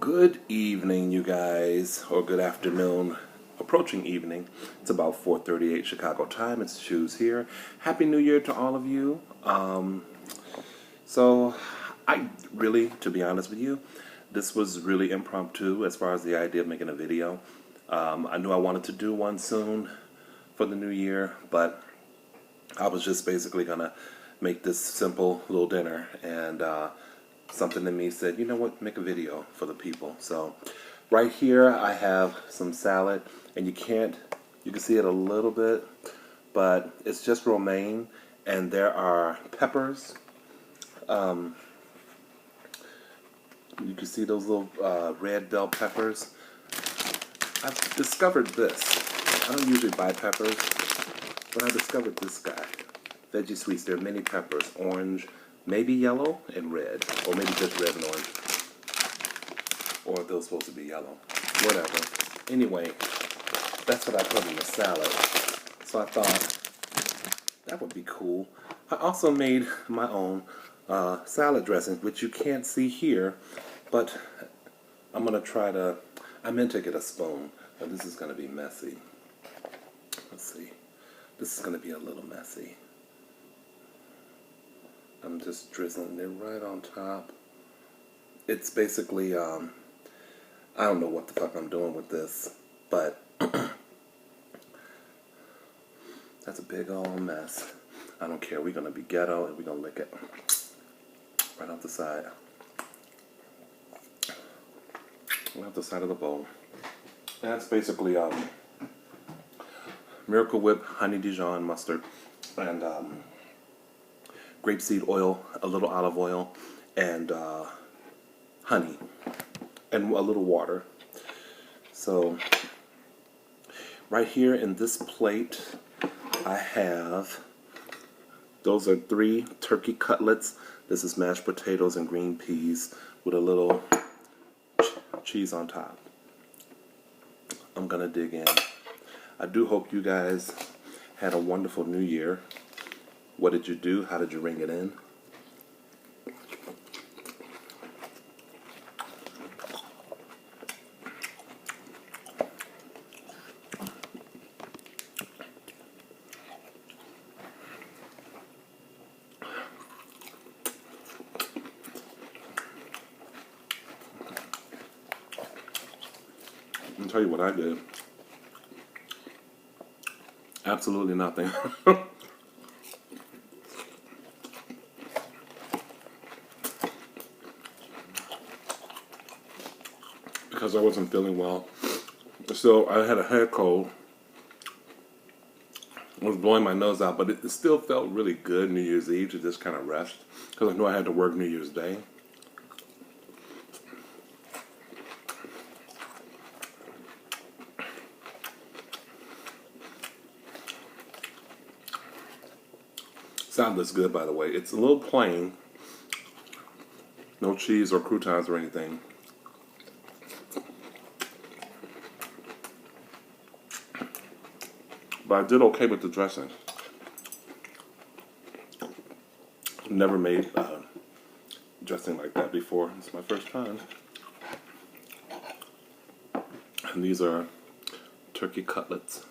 Good evening, you guys, or good afternoon, approaching evening. It's about 4:38 Chicago time. It's Shoes here. Happy New Year to all of you. So I really, to be honest with you, this was really impromptu as far as the idea of making a video. I knew I wanted to do one soon for the new year, but I was just basically gonna make this simple little dinner, and something in me said, you know what, make a video for the people. So right here I have some salad, and you can see it a little bit, but it's just romaine, and there are peppers. You can see those little red bell peppers. I've discovered this. I don't usually buy peppers, but I discovered this guy. Veggie Sweets. There are many peppers, orange, maybe yellow and red, or maybe just red and orange, or if they're supposed to be yellow, whatever. Anyway, that's what I put in the salad, so I thought that would be cool. I also made my own salad dressing, which you can't see here, but I'm gonna try to, I meant to get a spoon, but this is gonna be messy. Let's see, this is gonna be a little messy. I'm just drizzling it right on top. It's basically, I don't know what the fuck I'm doing with this, but that's a big old mess. I don't care. We're going to be ghetto, and we're going to lick it right off the side. Right off the side of the bowl. That's basically Miracle Whip, honey Dijon mustard, and grapeseed oil, a little olive oil, and honey, and a little water. So right here in this plate, I have, those are 3 turkey cutlets. This is mashed potatoes and green peas with a little cheese on top. I'm gonna dig in. I do hope you guys had a wonderful new year. What did you do? How did you ring it in? I'll tell you what I did. Absolutely nothing. Because I wasn't feeling well. So I had a head cold. I was blowing my nose out, but it still felt really good New Year's Eve to just kind of rest, because I knew I had to work New Year's Day. Salad looks good, by the way. It's a little plain. No cheese or croutons or anything. But I did okay with the dressing. Never made dressing like that before. It's my first time. And these are turkey cutlets.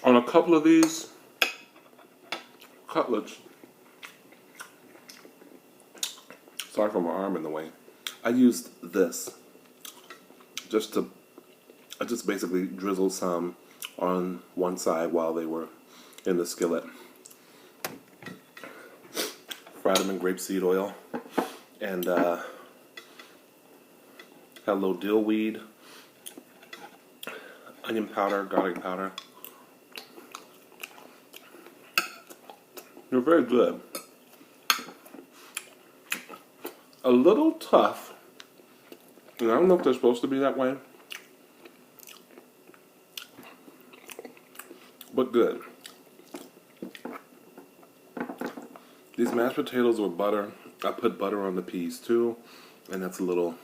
On a couple of these cutlets, sorry for my arm in the way, I used this I just basically drizzled some on one side while they were in the skillet. Fried them in grapeseed oil, and had a little dill weed, onion powder, garlic powder. They're very good. A little tough, and I don't know if they're supposed to be that way, but good. These mashed potatoes with butter, I put butter on the peas too, and that's a little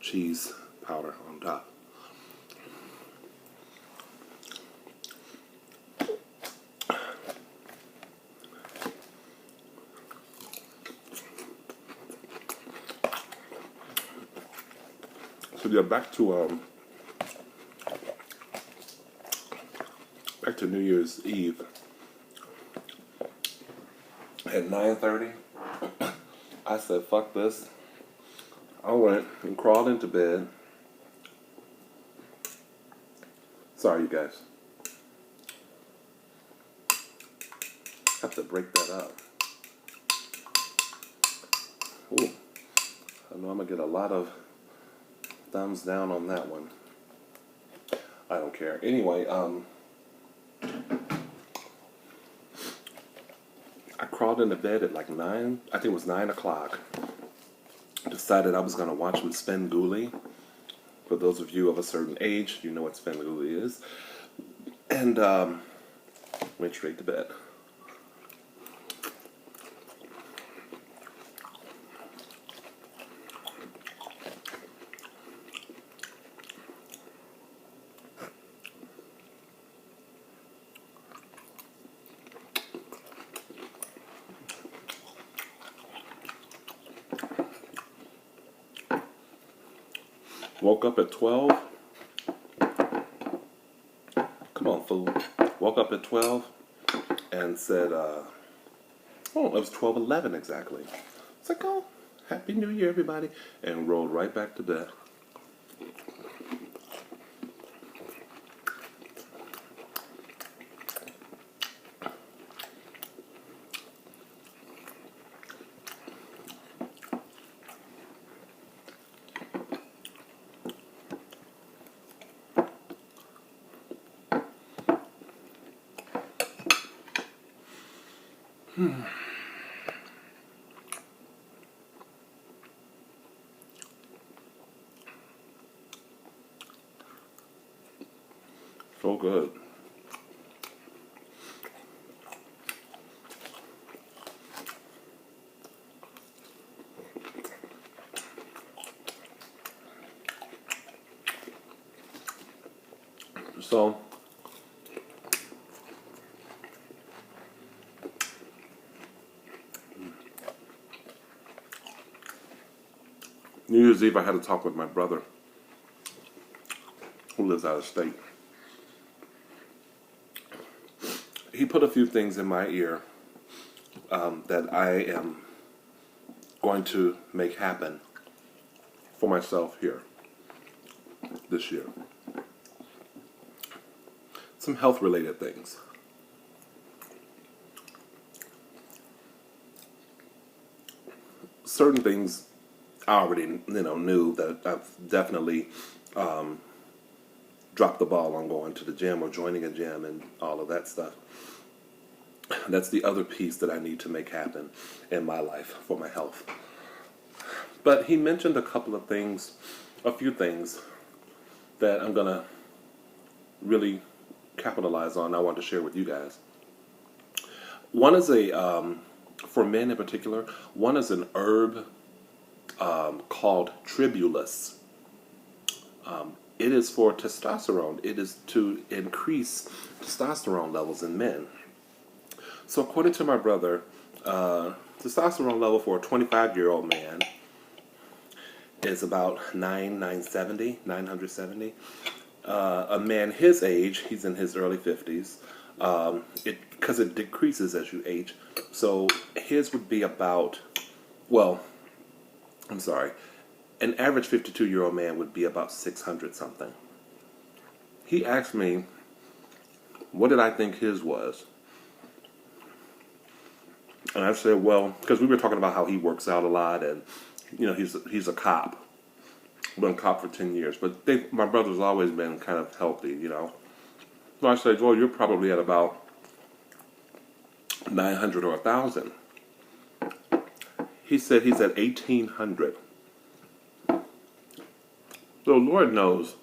cheese powder on top. yeah, back to New Year's Eve at 9:30. I said, "Fuck this." I went and crawled into bed. Sorry, you guys. Have to break that up. Ooh, I know I'm gonna get a lot of thumbs down on that one. I don't care. Anyway, I crawled into bed at like 9, I think it was 9 o'clock. Decided I was gonna watch some Svengoolie. For those of you of a certain age, you know what Svengoolie is. And went straight to bed. Woke up at 12. Come on, fool. Woke up at 12 and said, oh, it was 12:11 exactly. It's like, oh, Happy New Year, everybody. And rolled right back to bed. So good. So, New Year's Eve, I had a talk with my brother, who lives out of state. He put a few things in my ear that I am going to make happen for myself here this year. Some health-related things. Certain things I already, knew that I've definitely dropped the ball on going to the gym or joining a gym and all of that stuff. That's the other piece that I need to make happen in my life for my health. But he mentioned a few things that I'm going to really capitalize on. I want to share with you guys. One is for men in particular, one is an herb called tribulus. It is for testosterone. It is to increase testosterone levels in men. So according to my brother, testosterone level for a 25-year-old man is about 970. A man his age, he's in his early 50s, because it decreases as you age. So his would be about, an average 52-year-old man would be about 600 something. He asked me, what did I think his was? And I said, well, because we were talking about how he works out a lot, and he's a cop. Been a cop for 10 years, but my brother's always been kind of healthy, So I said, well, you're probably at about 900 or 1,000. He said he's at 1,800. So Lord knows,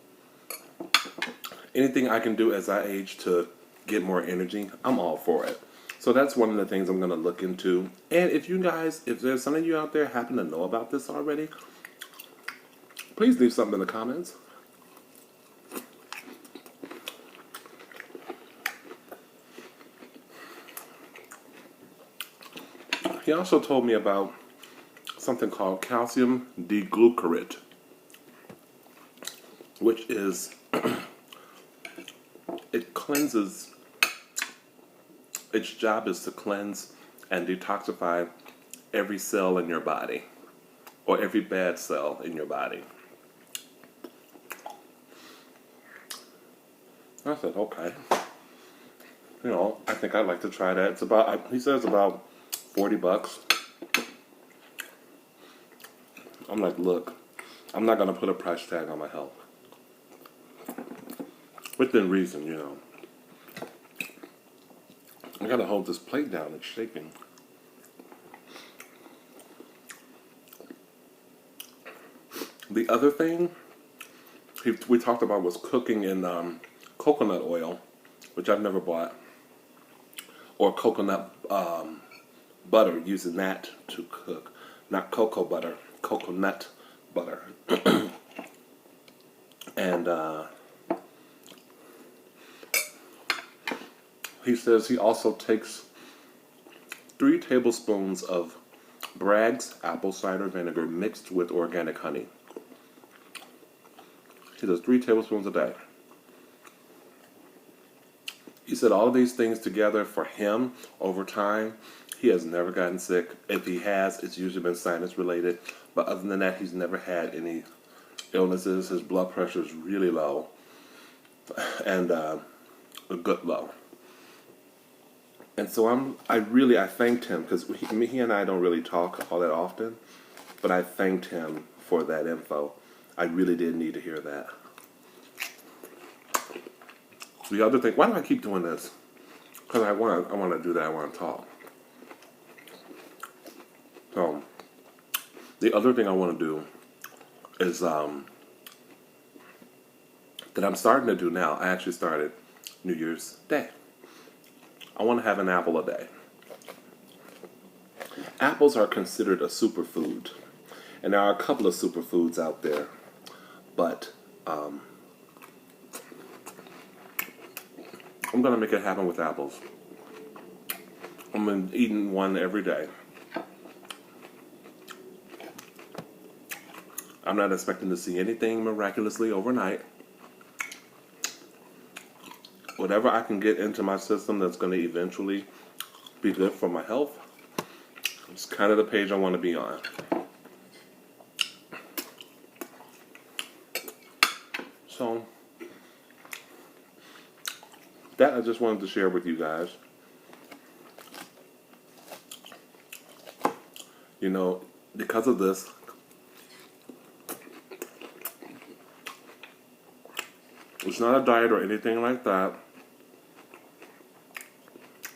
anything I can do as I age to get more energy, I'm all for it. So that's one of the things I'm going to look into. And if there's some of you out there happen to know about this already, please leave something in the comments. He also told me about something called calcium D-glucarate. which is it cleanses. Its job is to cleanse and detoxify every cell in your body, or every bad cell in your body. I said, okay. You know, I think I'd like to try that. It's about, he says about $40. I'm like, look, I'm not going to put a price tag on my health. Within reason, you know. I got to hold this plate down. It's shaking. The other thing we talked about was cooking in coconut oil, which I've never bought, or coconut butter, using that to cook. Not cocoa butter, coconut butter. And he says he also takes 3 tablespoons of Bragg's apple cider vinegar mixed with organic honey. He does 3 tablespoons a day. He said all of these things together for him over time, he has never gotten sick. If he has, it's usually been sinus related. But other than that, he's never had any illnesses. His blood pressure is really low, and a good low. And so I thanked him, because he and I don't really talk all that often, but I thanked him for that info. I really did need to hear that. The other thing, why do I keep doing this? Because I want to do that. I want to talk. So the other thing I want to do is that I'm starting to do now. I actually started New Year's Day. I want to have an apple a day. Apples are considered a superfood, and there are a couple of superfoods out there, but I'm going to make it happen with apples. I'm eating one every day. I'm not expecting to see anything miraculously overnight. Whatever I can get into my system that's going to eventually be good for my health, it's kind of the page I want to be on. So that I just wanted to share with you guys. You know, because of this, it's not a diet or anything like that,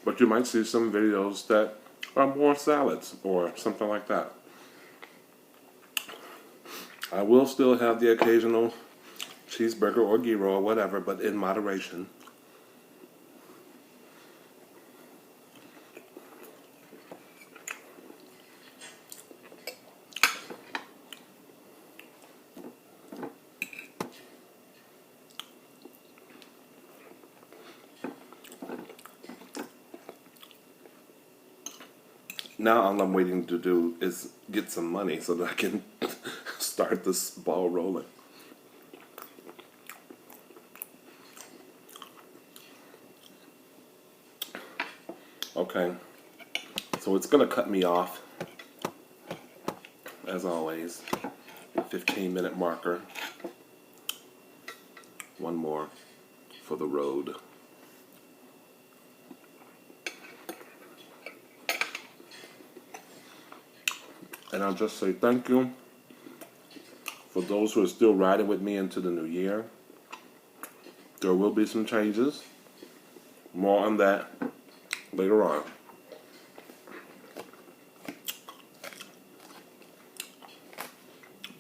but you might see some videos that are more salads or something like that. I will still have the occasional cheeseburger or gyro or whatever, but in moderation. Now all I'm waiting to do is get some money so that I can start this ball rolling. Okay, so it's gonna cut me off, as always. 15-minute marker. One more for the road. And I'll just say thank you for those who are still riding with me into the new year. There will be some changes. More on that later on.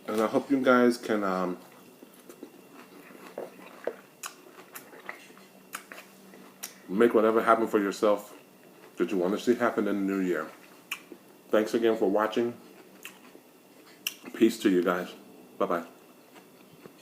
And I hope you guys can make whatever happen for yourself that you want to see happen in the new year. Thanks again for watching. Peace to you guys. Bye-bye.